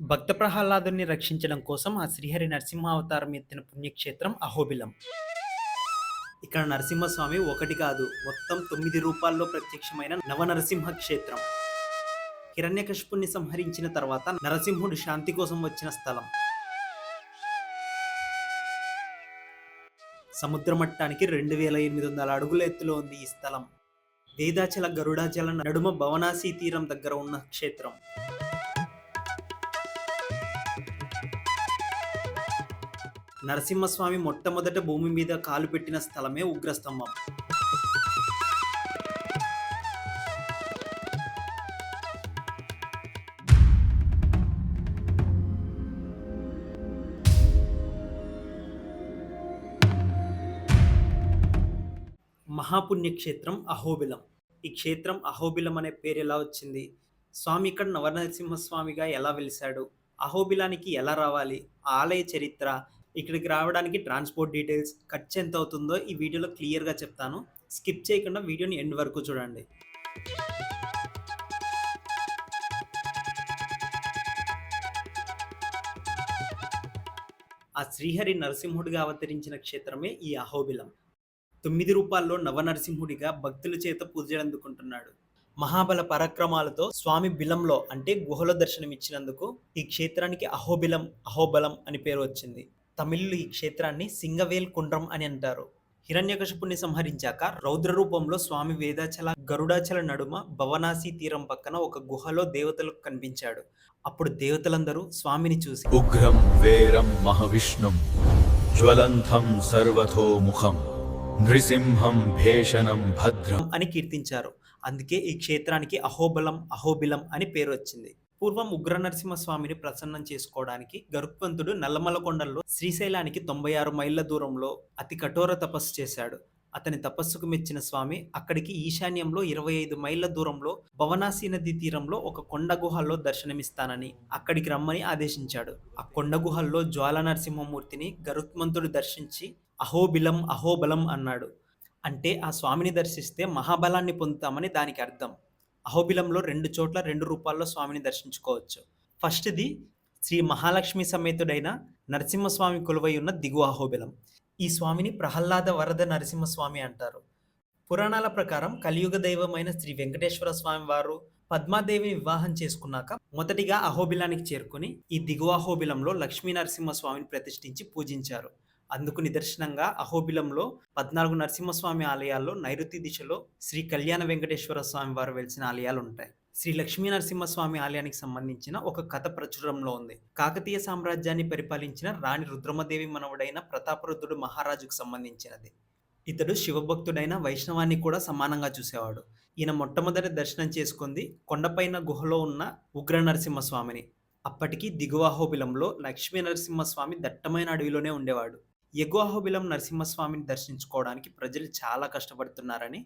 భక్త ప్రహ్లాదుని రక్షించడం కోసం ఆ శ్రీహరి నరసింహావతారం ఎత్తిన పుణ్యక్షేత్రం అహోబిలం. ఇక్కడ నరసింహస్వామి ఒకటి కాదు, మొత్తం 9 రూపాల్లో ప్రత్యక్షమైన నవనరసింహ క్షేత్రం. హిరణ్యకశిపుణ్ణి సంహరించిన తర్వాత నరసింహుడు శాంతి కోసం వచ్చిన స్థలం. సముద్ర మట్టానికి 2800 అడుగుల ఎత్తులో ఉంది ఈ స్థలం. వేదాచల గరుడాచల నడుమ భవనాసి తీరం దగ్గర ఉన్న క్షేత్రం. నరసింహస్వామి మొట్టమొదట భూమి మీద కాలు పెట్టిన స్థలమే ఉగ్రస్తంభం. మహాపుణ్యక్షేత్రం అహోబిలం. ఈ క్షేత్రం అహోబిలం అనే పేరు ఎలా వచ్చింది? స్వామి ఇక్కడ నవనరసింహస్వామిగా ఎలా వెలిశాడు? అహోబిలానికి ఎలా రావాలి? ఆలయ చరిత్ర, ఇక్కడికి రావడానికి ట్రాన్స్పోర్ట్ డీటెయిల్స్, ఖర్చు ఎంత అవుతుందో ఈ వీడియోలో క్లియర్గా చెప్తాను. స్కిప్ చేయకుండా వీడియోని ఎండ్ వరకు చూడండి. ఆ శ్రీహరి నరసింహుడిగా అవతరించిన క్షేత్రమే ఈ అహోబిలం. 9 రూపాల్లో నవనరసింహుడిగా భక్తుల చేత పూజలు అందుకుంటున్నాడు. మహాబల పరాక్రమాలతో స్వామి బిలంలో అంటే గుహలో దర్శనమిచ్చినందుకు ఈ క్షేత్రానికి అహోబిలం, అహోబలం అని పేరు వచ్చింది. తమిళులు ఈ క్షేత్రాన్ని సింగవేల్ కుండ్రం అని అంటారు. హిరణ్యకశిపుణ్ణి సంహరించాక రౌద్ర రూపంలో స్వామి వేదాచల గరుడాచల నడుమ భవనాసి తీరం పక్కన ఒక గుహలో దేవతలకు కనిపించాడు. అప్పుడు దేవతలందరూ స్వామిని చూసి ఉగ్రం వేరం మహావిష్ణుం జ్వలంతం సర్వతోముఖం నృసింహం భేషణం భద్రం అని కీర్తించారు. అందుకే ఈ క్షేత్రానికి అహోబలం, అహోబిలం అని పేరు వచ్చింది. పూర్వం ఉగ్ర నరసింహస్వామిని ప్రసన్నం చేసుకోవడానికి గరుత్మంతుడు నల్లమల కొండల్లో శ్రీశైలానికి 96 మైళ్ళ దూరంలో అతి కఠోర తపస్సు చేశాడు. అతని తపస్సుకు మెచ్చిన స్వామి అక్కడికి ఈశాన్యంలో 25 మైళ్ళ దూరంలో భవనాసి నది తీరంలో ఒక కొండ గుహల్లో దర్శనమిస్తానని అక్కడికి రమ్మని ఆదేశించాడు. ఆ కొండ గుహల్లో జ్వాల నరసింహమూర్తిని గరుత్మంతుడు దర్శించి అహోబిలం, అహోబలం అన్నాడు. అంటే ఆ స్వామిని దర్శిస్తే మహాబలాన్ని పొందుతామని దానికి అర్థం. అహోబిలంలో 2 చోట్ల 2 రూపాల్లో స్వామిని దర్శించుకోవచ్చు. ఫస్ట్‌ది శ్రీ మహాలక్ష్మి సమేతుడైన నరసింహస్వామి కొలువై ఉన్న దిగువ అహోబిలం. ఈ స్వామిని ప్రహ్లాద వరద నరసింహస్వామి అంటారు. పురాణాల ప్రకారం కలియుగ దైవమైన శ్రీ వెంకటేశ్వర స్వామి వారు పద్మాదేవిని వివాహం చేసుకున్నాక మొదటిగా అహోబిలానికి చేరుకుని ఈ దిగువ అహోబిలంలో లక్ష్మీ నరసింహస్వామిని ప్రతిష్ఠించి పూజించారు. అందుకు నిదర్శనంగా అహోబిలంలో 14 నరసింహస్వామి ఆలయాల్లో నైరుతి దిశలో శ్రీ కళ్యాణ వెంకటేశ్వర స్వామి వారు వెలిసిన ఆలయాలు ఉంటాయి. శ్రీ లక్ష్మీ నరసింహస్వామి ఆలయానికి సంబంధించిన ఒక కథ ప్రచురంలో ఉంది. కాకతీయ సామ్రాజ్యాన్ని పరిపాలించిన రాణి రుద్రమదేవి మనవడైన ప్రతాపరుద్రుడు మహారాజుకు సంబంధించినది. ఇతడు శివభక్తుడైన వైష్ణవాన్ని కూడా సమానంగా చూసేవాడు. ఈయన మొట్టమొదటి దర్శనం చేసుకుంది కొండపైన గుహలో ఉన్న ఉగ్ర నరసింహస్వామిని. అప్పటికి దిగువ అహోబిలంలో లక్ష్మీ నరసింహస్వామి దట్టమైన అడవిలోనే ఉండేవాడు. ఎగువ అహోబిలం నరసింహస్వామిని దర్శించుకోవడానికి ప్రజలు చాలా కష్టపడుతున్నారని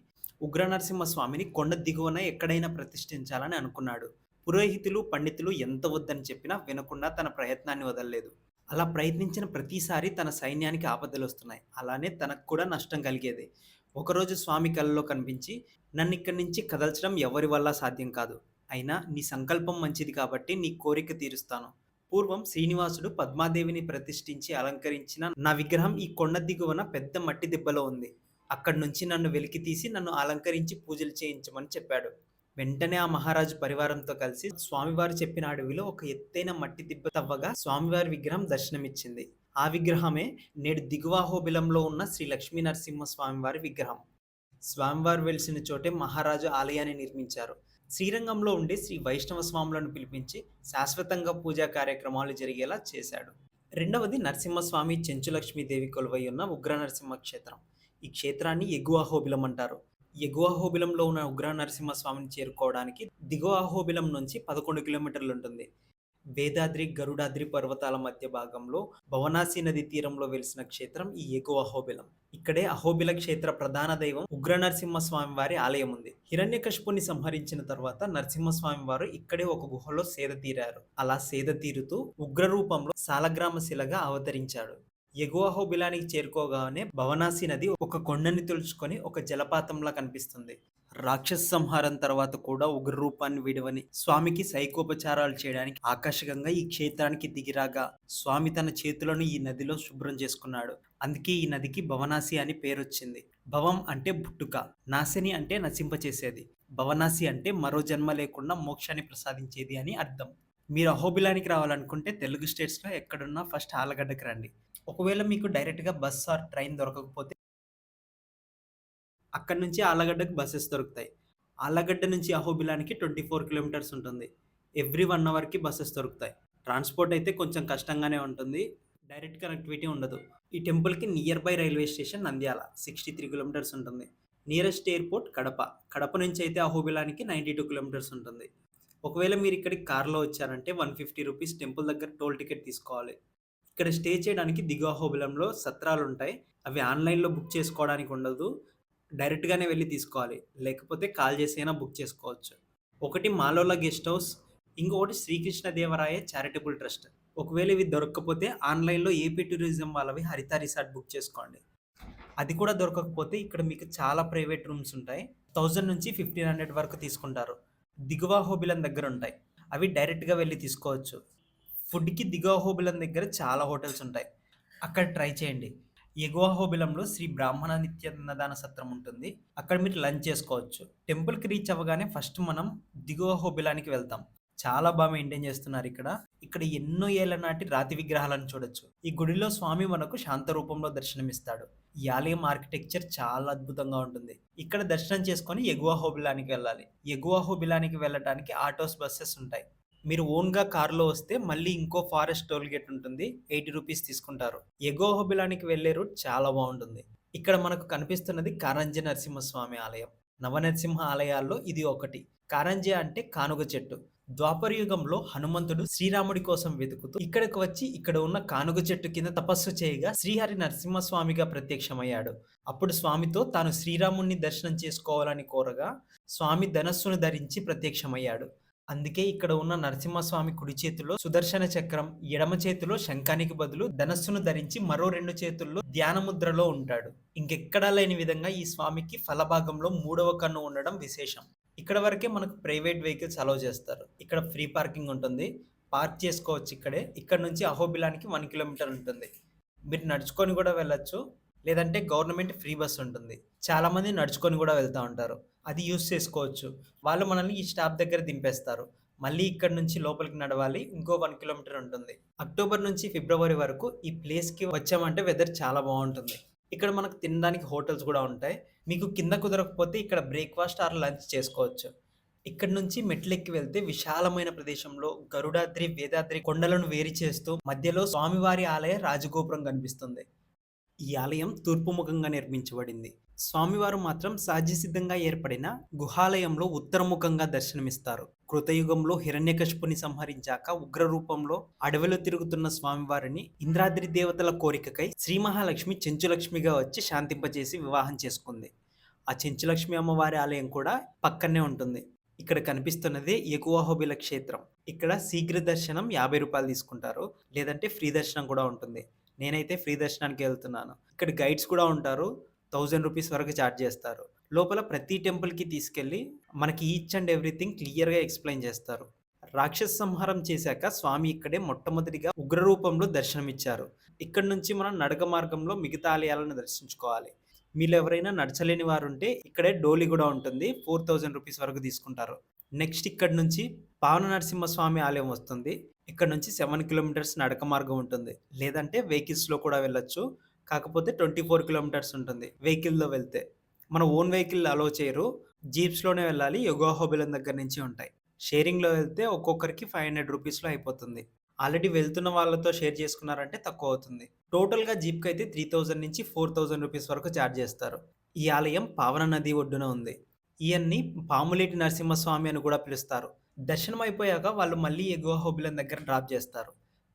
ఉగ్ర నరసింహస్వామిని కొండ దిగువన ఎక్కడైనా ప్రతిష్ఠించాలని అనుకున్నాడు. పురోహితులు, పండితులు ఎంత వద్దని చెప్పినా వినకుండా తన ప్రయత్నాన్ని వదలలేదు. అలా ప్రయత్నించిన ప్రతిసారి తన సైన్యానికి ఆపదలు వస్తున్నాయి. అలానే తనకు కూడా నష్టం కలిగేది. ఒకరోజు స్వామి కలలో కనిపించి, నన్ను ఇక్కడి నుంచి కదల్చడం ఎవరి వల్ల సాధ్యం కాదు. అయినా నీ సంకల్పం మంచిది కాబట్టి నీ కోరిక తీరుస్తాను. పూర్వం శ్రీనివాసుడు పద్మాదేవిని ప్రతిష్ఠించి అలంకరించిన నా విగ్రహం ఈ కొండ దిగువన పెద్ద మట్టి దిబ్బలో ఉంది. అక్కడి నుంచి నన్ను వెలికి తీసి నన్ను అలంకరించి పూజలు చేయించమని చెప్పాడు. వెంటనే ఆ మహారాజు పరివారంతో కలిసి స్వామివారు చెప్పిన అడవిలో ఒక ఎత్తైన మట్టి దిబ్బ తవ్వగా స్వామివారి విగ్రహం దర్శనమిచ్చింది. ఆ విగ్రహమే నేడు దిగువాహోబిలంలో ఉన్న శ్రీ లక్ష్మీ నరసింహ స్వామివారి విగ్రహం. స్వామివారు వెలిసిన చోటే మహారాజు ఆలయాన్ని నిర్మించారు. శ్రీరంగంలో ఉండే శ్రీ వైష్ణవ స్వాములను పిలిపించి శాశ్వతంగా పూజా కార్యక్రమాలు జరిగేలా చేశాడు. రెండవది నరసింహస్వామి చెంచులక్ష్మీదేవి కొలువై ఉన్న ఉగ్ర నరసింహ క్షేత్రం. ఈ క్షేత్రాన్ని ఎగువ అహోబిలం అంటారు. ఎగువ అహోబిలంలో ఉన్న ఉగ్ర నరసింహస్వామిని చేరుకోవడానికి దిగువ అహోబిలం నుంచి 11 కిలోమీటర్లు ఉంటుంది. వేదాద్రి, గరుడాద్రి పర్వతాల మధ్య భాగంలో భవనాసి నది తీరంలో వెలిసిన క్షేత్రం ఈ ఎగువ అహోబిలం. ఇక్కడే అహోబిల క్షేత్ర ప్రధాన దైవం ఉగ్ర నరసింహస్వామి వారి ఆలయం ఉంది. హిరణ్యకశిపుని సంహరించిన తర్వాత నరసింహస్వామి వారు ఇక్కడే ఒక గుహలో సేద తీరారు. అలా సేద తీరుతూ ఉగ్ర రూపంలో సాలగ్రామ శిలగా అవతరించాడు. ఎగువ అహోబిలానికి చేరుకోగానే భవనాసి నది ఒక కొండని తులుచుకొని ఒక జలపాతంలా కనిపిస్తుంది. రాక్షస సంహారం తర్వాత కూడా ఉగ్ర రూపాన్ని విడవని స్వామికి సైకోపచారాలు చేయడానికి ఆకర్షకంగా ఈ క్షేత్రానికి దిగిరాగా స్వామి తన చేతులను ఈ నదిలో శుభ్రం చేసుకున్నాడు. అందుకే ఈ నదికి భవనాసి అని పేరొచ్చింది. భవం అంటే పుట్టుక, నాశిని అంటే నశింపచేసేది, భవనాసి అంటే మరో జన్మ లేకుండా మోక్షాన్ని ప్రసాదించేది అని అర్థం. మీరు అహోబిలానికి రావాలనుకుంటే తెలుగు స్టేట్స్‌లో ఎక్కడున్నా ఫస్ట్ ఆళ్ళగడ్డకి రండి. ఒకవేళ మీకు డైరెక్ట్‌గా బస్ ఆర్ ట్రైన్ దొరకకపోతే అక్కడి నుంచి ఆళ్ళగడ్డకి బసెస్ దొరుకుతాయి. ఆళ్ళగడ్డ నుంచి అహోబిలానికి 24 కిలోమీటర్స్ ఉంటుంది. ఎవ్రీ 1 అవర్‌కి బసెస్ దొరుకుతాయి. ట్రాన్స్‌పోర్ట్ అయితే కొంచెం కష్టంగానే ఉంటుంది. డైరెక్ట్ కనెక్టివిటీ ఉండదు. ఈ టెంపుల్‌కి near by railway station Nandyal 63 kilometers ఉంటుంది. Nearest airport Kadapa. కడప నుంచి అయితే అహోబిలానికి 92 కిలోమీటర్స్ ఉంటుంది. ఒకవేళ మీరు ఇక్కడికి కార్‌లో వచ్చారంటే ₹150 టెంపుల్ దగ్గర టోల్ టికెట్ తీసుకోవాలి. ఇక్కడ స్టే చేయడానికి దిగువ అహోబిలంలో సత్రాలుంటాయి. అవి ఆన్‌లైన్‌లో బుక్ చేసుకోవడానికి ఉండదు. డైరెక్ట్‌గానే వెళ్లి తీసుకోవాలి. లేకపోతే కాల్ చేసి అయినా బుక్ చేసుకోవచ్చు. ఒకటి మాలోల గెస్ట్ హౌస్, ఇంకొకటి శ్రీకృష్ణదేవరాయ చారిటబుల్ ట్రస్ట్. ఒకవేళ ఇవి దొరక్కపోతే ఆన్‌లైన్‌లో ఏపీ టూరిజం వాళ్ళవి హరిత రిసార్ట్ బుక్ చేసుకోండి. అది కూడా దొరకకపోతే ఇక్కడ మీకు చాలా ప్రైవేట్ రూమ్స్ ఉంటాయి. 1000 నుంచి 1500 వరకు తీసుకుంటారు. దిగువ అహోబిలం దగ్గర ఉంటాయి. అవి డైరెక్ట్‌గా వెళ్లి తీసుకోవచ్చు. ఫుడ్‌కి దిగువ అహోబిలం దగ్గర చాలా హోటల్స్ ఉంటాయి. అక్కడ ట్రై చేయండి. ఎగువ అహోబిలంలో శ్రీ బ్రాహ్మణ నిత్యాన్నదాన సత్రం ఉంటుంది. అక్కడ మీరు లంచ్ చేసుకోవచ్చు. టెంపుల్‌కి రీచ్ అవ్వగానే ఫస్ట్ మనం దిగువ అహోబిలానికి వెళ్తాం. చాలా మెయింటైన్ చేస్తున్నారు ఇక్కడ. ఇక్కడ ఎన్నో ఏళ్ల నాటి రాతి విగ్రహాలను చూడొచ్చు. ఈ గుడిలో స్వామి మనకు శాంత రూపంలో దర్శనమిస్తాడు. ఈ ఆలయం ఆర్కిటెక్చర్ చాలా అద్భుతంగా ఉంటుంది. ఇక్కడ దర్శనం చేసుకొని ఎగువ అహోబిలానికి వెళ్ళాలి. ఎగువ అహోబిలానికి వెళ్ళటానికి ఆటోస్, బసెస్ ఉంటాయి. మీరు ఓన్‌గా కార్‌లో వస్తే మళ్ళీ ఇంకో ఫారెస్ట్ టోల్ గేట్ ఉంటుంది. ₹80 తీసుకుంటారు. ఎగువ అహోబిలానికి వెళ్ళే రూట్ చాలా బావుంటుంది. ఇక్కడ మనకు కనిపిస్తున్నది కారంజి నరసింహస్వామి ఆలయం. నవనరసింహ ఆలయాల్లో ఇది ఒకటి. కారంజి అంటే కానుగ చెట్టు. ద్వాపర యుగంలో హనుమంతుడు శ్రీరాముడి కోసం వెతుకుతూ ఇక్కడికి వచ్చి ఇక్కడ ఉన్న కానుగ చెట్టు కింద తపస్సు చేయగా శ్రీహరి నరసింహస్వామిగా ప్రత్యక్షమయ్యాడు. అప్పుడు స్వామితో తాను శ్రీరాముడిని దర్శనం చేసుకోవాలని కోరగా స్వామి ధనస్సును ధరించి ప్రత్యక్షమయ్యాడు. అందుకే ఇక్కడ ఉన్న నరసింహస్వామి కుడి చేతిలో సుదర్శన చక్రం, ఎడమ చేతిలో శంఖానికి బదులు ధనస్సును ధరించి మరో 2 చేతుల్లో ధ్యాన ముద్రలో ఉంటాడు. ఇంకెక్కడా లేని విధంగా ఈ స్వామికి ఫలభాగంలో మూడవ కన్ను ఉండడం విశేషం. ఇక్కడ వరకే మనకు ప్రైవేట్ వెహికల్స్ అలౌ చేస్తారు. ఇక్కడ ఫ్రీ పార్కింగ్ ఉంటుంది. పార్క్ చేసుకోవచ్చు ఇక్కడే. ఇక్కడ నుంచి అహోబిలానికి 1 కిలోమీటర్ ఉంటుంది. మీరు నడుచుకొని కూడా వెళ్ళొచ్చు. లేదంటే గవర్నమెంట్ ఫ్రీ బస్ ఉంటుంది. చాలామంది నడుచుకొని కూడా వెళ్తా ఉంటారు. అది యూజ్ చేసుకోవచ్చు. వాళ్ళు మనల్ని ఈ స్టాప్ దగ్గర దింపేస్తారు. మళ్ళీ ఇక్కడి నుంచి లోపలికి నడవాలి. ఇంకో 1 కిలోమీటర్ ఉంటుంది. అక్టోబర్ నుంచి ఫిబ్రవరి వరకు ఈ ప్లేస్‌కి వచ్చామంటే వెదర్ చాలా బావుంటుంది. ఇక్కడ మనకు తినడానికి హోటల్స్ కూడా ఉంటాయి. మీకు కింద కుదరకపోతే ఇక్కడ బ్రేక్‌ఫాస్ట్ ఆర్ లంచ్ చేసుకోవచ్చు. ఇక్కడి నుంచి మెట్లెక్కి వెళ్తే విశాలమైన ప్రదేశంలో గరుడాద్రి, వేదాద్రి కొండలను వేరు చేస్తూ మధ్యలో స్వామివారి ఆలయ రాజగోపురం కనిపిస్తుంది. ఈ ఆలయం తూర్పు ముఖంగా నిర్మించబడింది. స్వామివారు మాత్రం సహజసిద్ధంగా ఏర్పడిన గుహాలయంలో ఉత్తరముఖంగా దర్శనమిస్తారు. కృతయుగంలో హిరణ్యకశిపుని సంహరించాక ఉగ్ర రూపంలో అడవిలో తిరుగుతున్న స్వామివారిని ఇంద్రాద్రి దేవతల కోరికకై శ్రీ మహాలక్ష్మి చెంచులక్ష్మిగా వచ్చి శాంతింపచేసి వివాహం చేసుకుంది. ఆ చెంచులక్ష్మి అమ్మవారి ఆలయం కూడా పక్కనే ఉంటుంది. ఇక్కడ కనిపిస్తున్నదే ఎగువ అహోబిల క్షేత్రం. ఇక్కడ శీఘ్ర దర్శనం ₹50 తీసుకుంటారు. లేదంటే ఫ్రీ దర్శనం కూడా ఉంటుంది. నేనైతే ఫ్రీ దర్శనానికి వెళ్తున్నాను. ఇక్కడ గైడ్స్ కూడా ఉంటారు. ₹1000 వరకు చార్జ్ చేస్తారు. లోపల ప్రతి టెంపుల్‌కి తీసుకెళ్ళి మనకి ఈచ్ అండ్ ఎవ్రీథింగ్ క్లియర్‌గా ఎక్స్‌ప్లెయిన్ చేస్తారు. రాక్షస సంహారం చేశాక స్వామి ఇక్కడే మొట్టమొదటిగా ఉగ్ర రూపంలో దర్శనమిచ్చారు. ఇక్కడి నుంచి మనం నడక మార్గంలో మిగతా ఆలయాలను దర్శించుకోవాలి. మీలో ఎవరైనా నడచలేని వారుంటే ఇక్కడే డోలి కూడా ఉంటుంది. ₹4000 వరకు తీసుకుంటారు. నెక్స్ట్ ఇక్కడి నుంచి పావన నరసింహస్వామి ఆలయం వస్తుంది. ఇక్కడ నుంచి 7 కిలోమీటర్స్ నడక మార్గం ఉంటుంది. లేదంటే వెహికల్స్‌లో కూడా వెళ్ళొచ్చు. కాకపోతే 24 కిలోమీటర్స్ ఉంటుంది వెహికల్‌లో వెళ్తే. మన ఓన్ వెహికల్ అలో చేయరు. జీప్స్‌లోనే వెళ్ళాలి. ఎగువ అహోబిలం దగ్గర నుంచి ఉంటాయి. షేరింగ్‌లో వెళ్తే ఒక్కొక్కరికి ₹500లో అయిపోతుంది. ఆల్రెడీ వెళ్తున్న వాళ్ళతో షేర్ చేసుకున్నారంటే తక్కువ అవుతుంది. టోటల్‌గా జీప్‌కైతే ₹3000 నుంచి ₹4000 వరకు చార్జ్ చేస్తారు. ఈ ఆలయం పావన నది ఒడ్డున ఉంది. ఈయన్ని పాములేటి నరసింహస్వామి అని కూడా పిలుస్తారు. దర్శనం అయిపోయాక వాళ్ళు మళ్ళీ ఎగువ అహోబిలం దగ్గర డ్రాప్ చేస్తారు.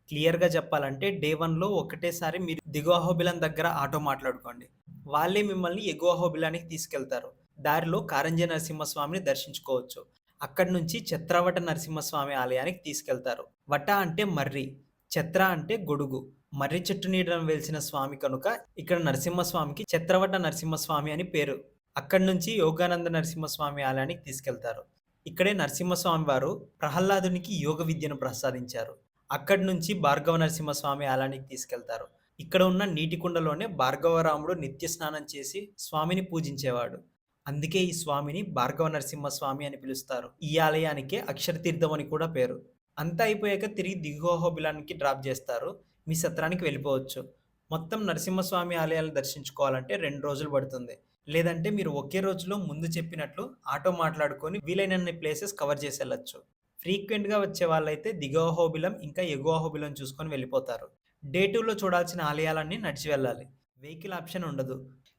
క్లియర్‌గా చెప్పాలంటే డే 1లో ఒకటేసారి మీరు దిగువ అహోబిలం దగ్గర ఆటో మాట్లాడుకోండి. వాళ్ళే మిమ్మల్ని ఎగువ అహోబిలానికి తీసుకెళ్తారు. దారిలో కారంజి నరసింహస్వామిని దర్శించుకోవచ్చు. అక్కడి నుంచి ఛత్రవట నరసింహస్వామి ఆలయానికి తీసుకెళ్తారు. వట అంటే మర్రి, ఛత్ర అంటే గొడుగు. మర్రి చెట్టు నీడన వెలిసిన స్వామి కనుక ఇక్కడ నరసింహస్వామికి ఛత్రవట నరసింహస్వామి అని పేరు. అక్కడి నుంచి యోగానంద నరసింహస్వామి ఆలయానికి తీసుకెళ్తారు. ఇక్కడే నరసింహస్వామి వారు ప్రహ్లాదునికి యోగ విద్యను ప్రసాదించారు. అక్కడి నుంచి భార్గవ నరసింహస్వామి ఆలయానికి తీసుకెళ్తారు. ఇక్కడ ఉన్న నీటి కుండలోనే భార్గవరాముడు నిత్య స్నానం చేసి స్వామిని పూజించేవాడు. అందుకే ఈ స్వామిని భార్గవ నరసింహస్వామి అని పిలుస్తారు. ఈ ఆలయానికే అక్షరతీర్థం అని కూడా పేరు. అంతా అయిపోయాక తిరిగి దిగువహోబిలానికి డ్రాప్ చేస్తారు. మీ సత్రానికి వెళ్ళిపోవచ్చు. మొత్తం నరసింహస్వామి ఆలయాలు దర్శించుకోవాలంటే 2 రోజులు పడుతుంది. లేదంటే మీరు ఒకే రోజులో ముందు చెప్పినట్లు ఆటో మాట్లాడుకొని వీలైనన్ని ప్లేసెస్ కవర్ చేసెళ్ళొచ్చు. ఫ్రీక్వెంట్‌గా వచ్చే వాళ్ళైతే దిగువ అహోబిలం, ఇంకా ఎగువ అహోబిలం చూసుకొని వెళ్ళిపోతారు. డే 2లో చూడాల్సిన ఆలయాలన్నీ నడిచి వెళ్ళాలి. వెహికల్ ఆప్షన్ ఉండదు.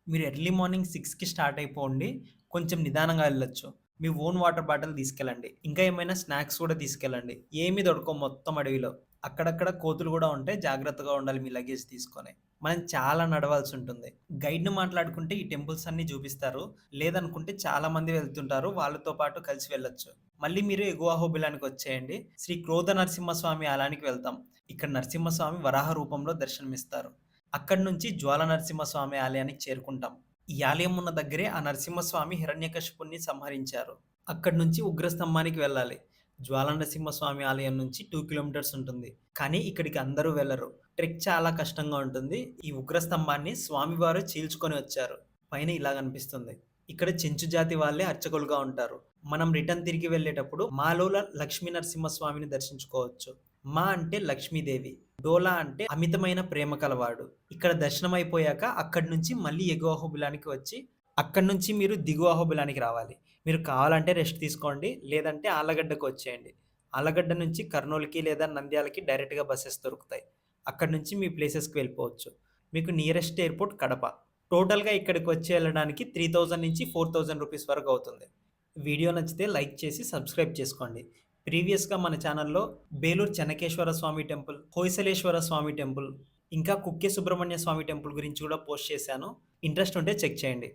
మీరు ఎర్లీ మార్నింగ్ 6కి స్టార్ట్ అయిపోండి. కొంచెం నిదానంగా వెళ్ళొచ్చు. మీ ఓన్ వాటర్ బాటిల్ తీసుకెళ్ళండి. ఇంకా ఏమైనా స్నాక్స్ కూడా తీసుకెళ్ళండి. ఏమి దొరకవు మొత్తం అడవిలో. అక్కడక్కడ కోతులు కూడా ఉంటాయి. జాగ్రత్తగా ఉండాలి మీ లగేజ్ తీసుకొని. మనం చాలా నడవాల్సి ఉంటుంది. గైడ్‌ని మాట్లాడుకుంటే ఈ టెంపుల్స్ అన్నీ చూపిస్తారు. లేదనుకుంటే చాలా మంది వెళ్తుంటారు. వాళ్ళతో పాటు కలిసి వెళ్ళొచ్చు. మళ్ళీ మీరు ఎగువ అహోబిలానికి వచ్చేయండి. శ్రీ క్రోధ నరసింహస్వామి ఆలయానికి వెళ్తాం. ఇక్కడ నరసింహస్వామి వరాహ రూపంలో దర్శనమిస్తారు. అక్కడి నుంచి జ్వాల నరసింహస్వామి ఆలయానికి చేరుకుంటాం. ఈ ఆలయం ఉన్న దగ్గరే ఆ నరసింహస్వామి హిరణ్యకశిపుడిని సంహరించారు. అక్కడి నుంచి ఉగ్రస్తంభానికి వెళ్ళాలి. జ్వాల నరసింహస్వామి ఆలయం నుంచి 2 కిలోమీటర్స్ ఉంటుంది. కానీ ఇక్కడికి అందరూ వెళ్లరు. ట్రెక్ చాలా కష్టంగా ఉంటుంది. ఈ ఉగ్రస్తంభాన్ని స్వామివారు చీల్చుకొని వచ్చారు. పైన ఇలా కనిపిస్తుంది. ఇక్కడ చెంచు జాతి వాళ్ళే అర్చకులుగా ఉంటారు. మనం రిటర్న్ తిరిగి వెళ్ళేటప్పుడు మాలోల లక్ష్మీ నరసింహస్వామిని దర్శించుకోవచ్చు. మా అంటే లక్ష్మీదేవి. డోలా అంటే అమితమైన ప్రేమ కలవాడు. ఇక్కడ దర్శనం అయిపోయాక అక్కడి నుంచి మళ్ళీ ఎగువ అహోబిలానికి వచ్చి అక్కడి నుంచి మీరు దిగువ అహోబిలానికి రావాలి. మీరు కావాలంటే రెస్ట్ తీసుకోండి. లేదంటే ఆళ్ళగడ్డకు వచ్చేయండి. ఆళ్ళగడ్డ నుంచి కర్నూలుకి లేదా నంద్యాలకి డైరెక్ట్‌గా బసెస్ దొరుకుతాయి. అక్కడి నుంచి మీ ప్లేసెస్‌కి వెళ్ళిపోవచ్చు. మీకు నియరెస్ట్ ఎయిర్‌పోర్ట్ కడప. టోటల్‌గా ఇక్కడికి వచ్చి వెళ్ళడానికి 3000 నుంచి 4000 రూపీస్ వరకు అవుతుంది. వీడియో నచ్చితే లైక్ చేసి సబ్స్క్రైబ్ చేసుకోండి. ప్రీవియస్‌గా మన ఛానల్‌లో బేలూరు చెన్నకేశ్వర స్వామి టెంపుల్, హొయసలేశ్వర స్వామి టెంపుల్, ఇంకా కుక్కే సుబ్రహ్మణ్య స్వామి టెంపుల్ గురించి కూడా పోస్ట్ చేశాను. ఇంట్రెస్ట్ ఉంటే చెక్ చేయండి.